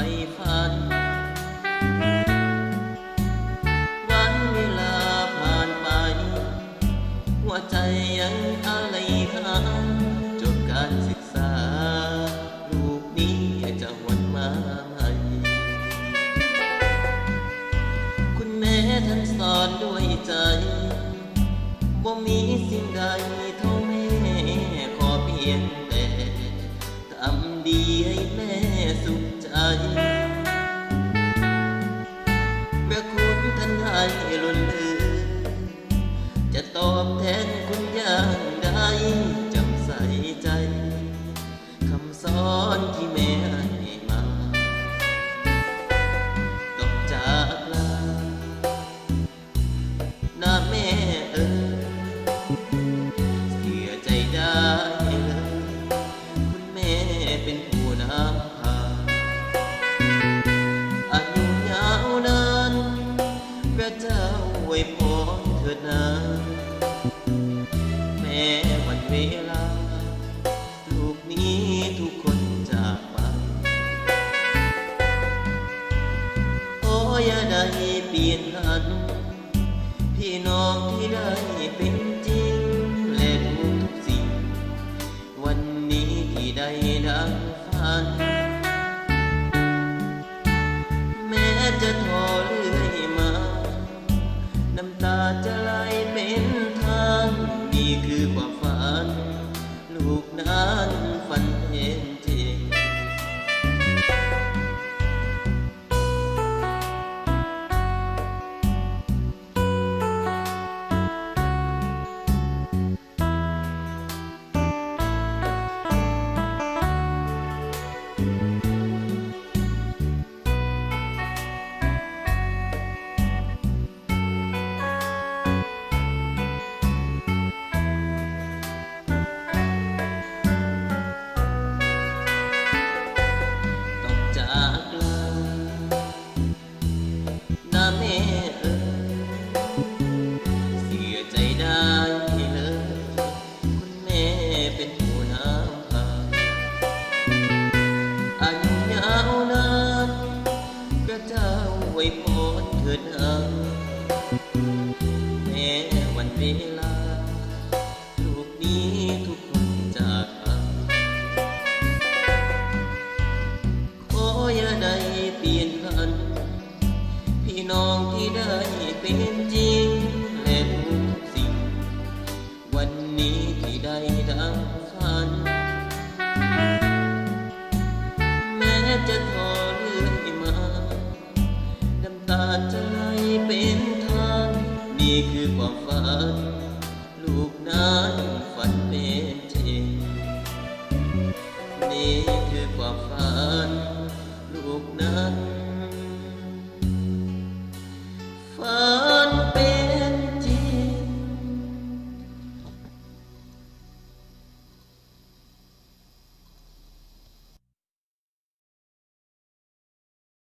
ฝ่ฝันวันเวลาผ่านไปหัวใจยังอะไรหาจบการศึกษาลูกนี้จะหวนมาใหม่คุณแม่ท่านสอนด้วยใจบ่มีสิ่งใดเท่าแม่ขอเพียงแต่ทำดีให้แม่สุขใจเมื่อคุณท่านให้ล้นเหลือจะตอบแทนคุณอย่างใดจำใส่ใจคำสอนที่แม่ให้มาต้องจากลาหน้าแม่เสียใจได้เลยคุณแม่เป็นผู้นำพาอายุยาวนานพระเจ้าอวยพรเถิดนาแม้วันเวลาลูกนี้ทุกคนจากไปขออย่าได้เปลี่ยนหันพี่น้องที่ได้เป็นจริงและทุกสิ่งวันนี้ที่ได้ดังฝันแม้จะท้อเรื่อยมาน้ำตาจะไหลเป็นทางนี่คือความฝันลูกนั้นฝันเห็นจริงเสียใจได้เลยคุณแม่เป็นผู้นำพาอายุยาวนานพระเจ้าอวยพรเถิดนาแม้วันเวลาลูกนี้ทุกคนจากไปขออย่าได้เปลี่ยนพันพี่น้องที่ได้เป็นจริงและทุกสิ่งวันนี้ที่ได้ดังฝันแม้จะท้อเรื่อยมาน้ำตาจะไหลเป็นทางนี่คือความฝันลูกนั้นฝันเป็นจริงนี่คือความฝันลูกนั้นฝัน